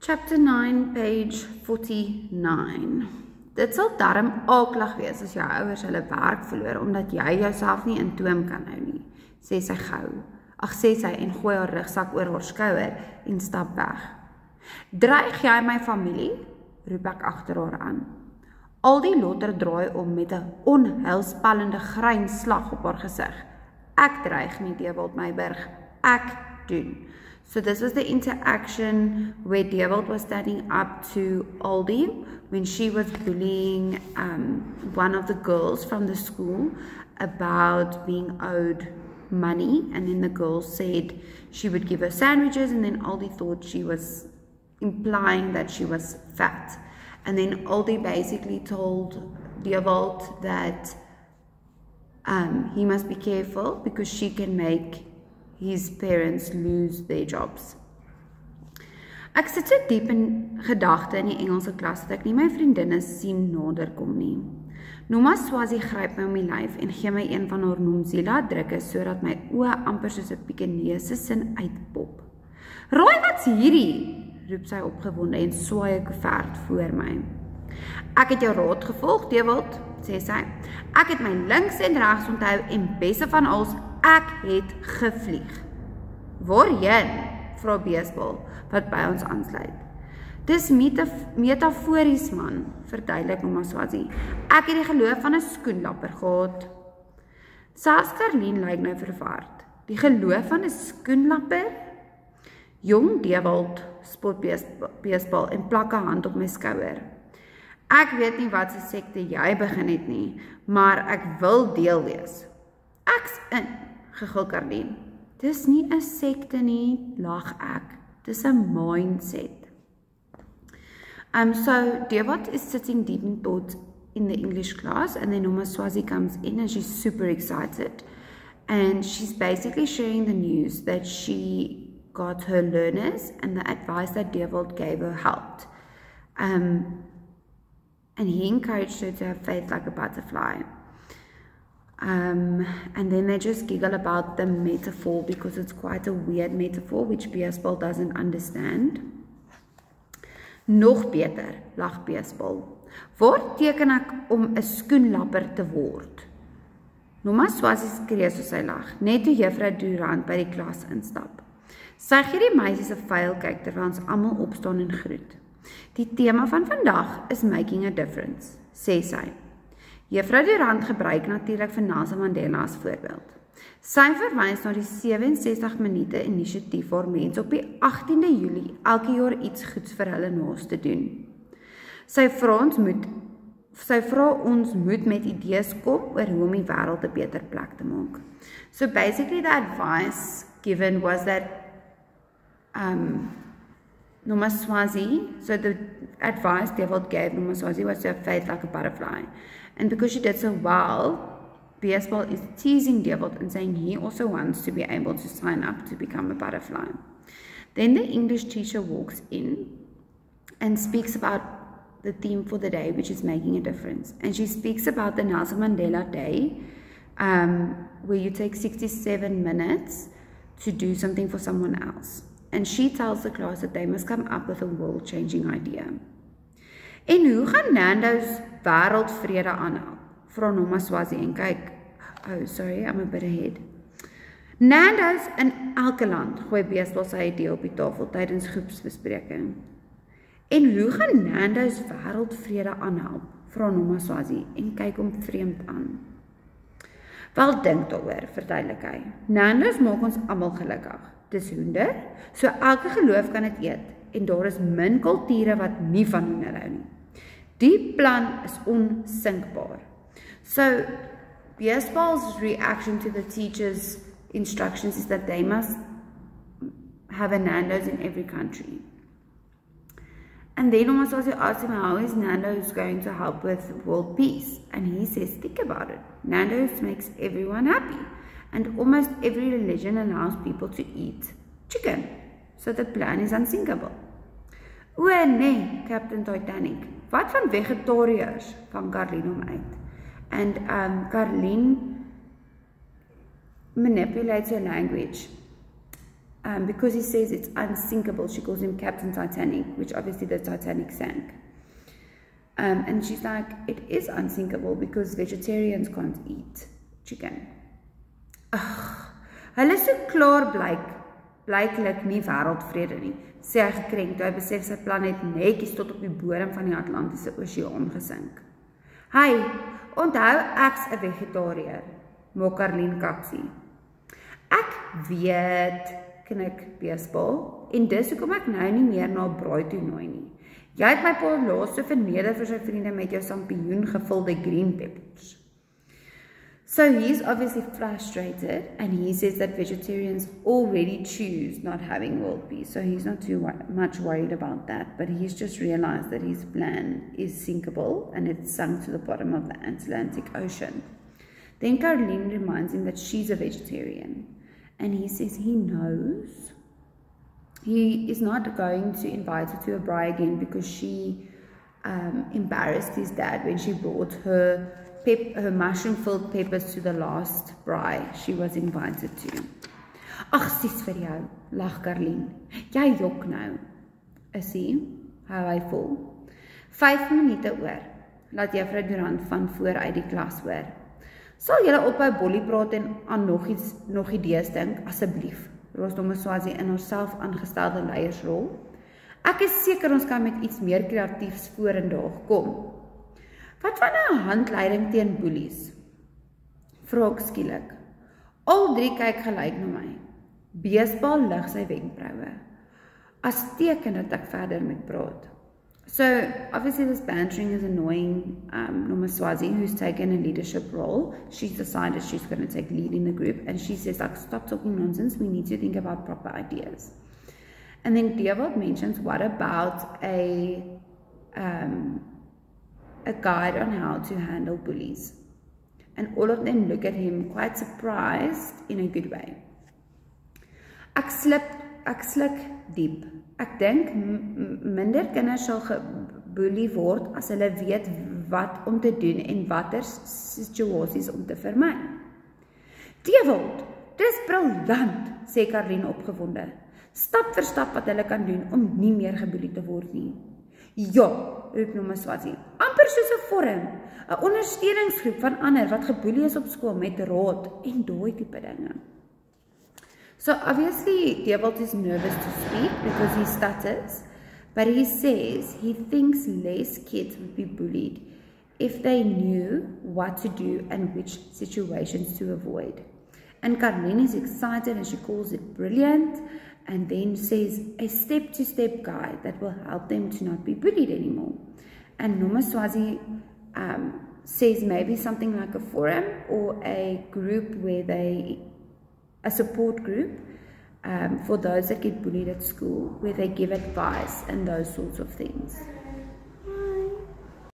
Chapter 9, page 49. Dit sal darm aaklig wees as jou ouers hulle werk verloor, omdat jy jouself nie in toom kan hou nie, sê sy gou. Sê sy en gooi haar rugsak oor haar skouer en stap weg. Dreig jy my familie? Roep ek agter haar aan. Al die lotter draai om met 'n onheilspellende grynslag op haar gesig. Ek dreig nie, Dewald Meiburg. Ek doen. So this was the interaction where Dewald was standing up to Aldi when she was bullying one of the girls from the school about being owed money, and then the girl said she would give her sandwiches, and then Aldi thought she was implying that she was fat. And then Aldi basically told Dewald that he must be careful because she can make his parents lose their jobs. Ek sit so diep in gedagte in die Engelse klas dat ek nie my vriendinne sien nader kom nie. Noma Swazi gryp my om die lyf en gee my een van haar Nomzila drukke sodat my oë amper soos 'n Pekinese sin uitpop. "Raai wat's hierdie?" roep sy opgewonde en swaai 'n koevert voor my. "Ek het jou raad gevolg, Dewald," sê sy. "Ek het my links en regs onthou en beste van alles, ek het gevlieg." "Waarheen?" vra Beesbal, wat by ons aansluit. "Dis metafories man," verduidelik Noma Swazi. "Ek het die geloof van 'n skoenlapper gehad." Selfs Karlien lyk nou verward. "Die geloof van 'n skoenlapper?" "Jong Dewald," spot Beesbal en plak 'n hand op my skouer. "Ek weet nie wat se sekte jy begin het nie, maar ek wil deel wees." "Ek's in," gegil Karlien. "Dis nie 'n sekte nie," lag ek. "Dis 'n mindset." So Dewald is sitting deep in thought in the English class, and then Noma Swazi comes in and she's super excited. And she's basically sharing the news that she got her learners and the advice that Dewald gave her helped. And he encouraged her to have faith like a butterfly. And then they just giggle about the metaphor because it's quite a weird metaphor which Beesbal doesn't understand. "Nog beter," lag Beesbal. "Waar teken ek om 'n skoenlapper te word?" Noma Swazi skree soos sy lag, net toe Juffrou Durant by die klas instap. Sy gee die meisies 'n vuil kyk terwyl ons almal opstaan en groet. "Die tema van vandag is making a difference," sê sy. Juffrou Durant gebruik natuurlik vir Nelson Mandela as voorbeeld. Sy verwys na die 67 minute inisiatief waar mense op die 18de Julie elke jaar iets goeds vir hulle naaste doen. Sy vra ons moet met idees kom oor hoe om die wêreld 'n beter plek te maak. So basically the advice given was that Noma Swazi, so the advice Dewald gave Noma Swazi was to have faith like a butterfly. And because she did so well, Beesbal is teasing Dewald and saying he also wants to be able to sign up to become a butterfly. Then the English teacher walks in and speaks about the theme for the day, which is making a difference. And she speaks about the Nelson Mandela Day, where you take 67 minutes to do something for someone else. And she tells the class that they must come up with a world-changing idea. "En hoe gaan Nando's wêreldvrede aanhelp?" vra Noma Swazi en kyk. "Oh, sorry, I'm a bit ahead." "Nando's in elke land," gooi Beesbal sy idee op die tafel tydens groepsbespreking. "En hoe gaan Nando's wêreldvrede aanhelp?" vra Noma Swazi en kyk hom vreemd aan. "Wel, dink daaroor," verduidelik hy. "Nando's maak ons almal gelukkig. Dis hoender, so elke geloof kan dit eet en daar is min kulture wat nie van hoender hou nie. Die plan is onsinkbaar." So Beesbal's reaction to the teacher's instructions is that they must have a Nando's in every country. And then Noma Swazi asks him, how is Nando's going to help with world peace? And he says, think about it. Nando's makes everyone happy. And almost every religion allows people to eat chicken. So the plan is unsinkable. O nee, Captain Titanic. Wat van vegetariërs? Van Karlien hom uit. And Karlien manipulates her language. because he says it's unsinkable, she calls him Captain Titanic, which obviously the Titanic sank. And she's like, it is unsinkable because vegetarians can't eat chicken. Hulle is so klaar blyklik nie wêreldvrede nie, sê hy gekrenk toe hy besef sy plan het netjies tot op die bodem van die Atlantiese Oseaan gesink. Hy, onthou ek's 'n vegetariër, maak Karlien kaksie. Ek weet, knik Beesbal, en dis hoekom ek nou nie meer na 'n braai toe nooi nie. Jy het my pa laas so verneder vir sy vriende met jou sampioen gevulde green peppers. So he's obviously frustrated, and he says that vegetarians already choose not having world peace, so he's not too much worried about that, but he's just realized that his plan is sinkable, and it's sunk to the bottom of the Atlantic Ocean. Then Karlien reminds him that she's a vegetarian, and he says he knows. He is not going to invite her to a braai again because she embarrassed his dad when she brought her mushroom-filled peppers to the last braai she was invited to. Ag, sies vir jou, lag Karlien. Jy jok nou. Is hy? Hou hy vol. 5 minute oor, laat juffrou Durant van voor uit die klas hoor. Sal julle ophou bollie praat en aan nog idees dink, asseblief, roos Nomaswazi in haarself aangestelde leiersrol. Ek is seker ons kan met iets meer kreatiefs vorendag kom. Wat van 'n handleiding teen boelies? Vra ek skielik. Al drie kyk gelyk na my. Beesbal lig sy wenkbroue. As teken dat ek verder moet praat. So, obviously this bantering is annoying Nomaswazi, who's taken a leadership role. She's decided she's going to take lead in the group, and she says, like, stop talking nonsense, we need to think about proper ideas. And then Dewald mentions, what about a guide on how to handle bullies? And all of them look at him quite surprised in a good way. Ek sluk diep. Ek dink minder kinders sal geboelie word as hulle weet wat om te doen en watter situasies om te vermy. Dewald, dis briljant, sê Karlien opgewonde. Stap vir stap wat hulle kan doen om nie meer geboelie te word nie. Ja, roep Nomaswazi, amper soos 'n vorm, 'n ondersteuningsgroep van ander wat geboelie is op skool met raad en daai tipe dinge. So obviously Dewald is nervous to speak because he stutters, but he says he thinks less kids would be bullied if they knew what to do and which situations to avoid. And Karlien is excited and she calls it brilliant, and then says a step-to-step guide that will help them to not be bullied anymore. And Nomaswazi says maybe something like a forum or a group where a support group for those that get bullied at school, where they give advice and those sorts of things.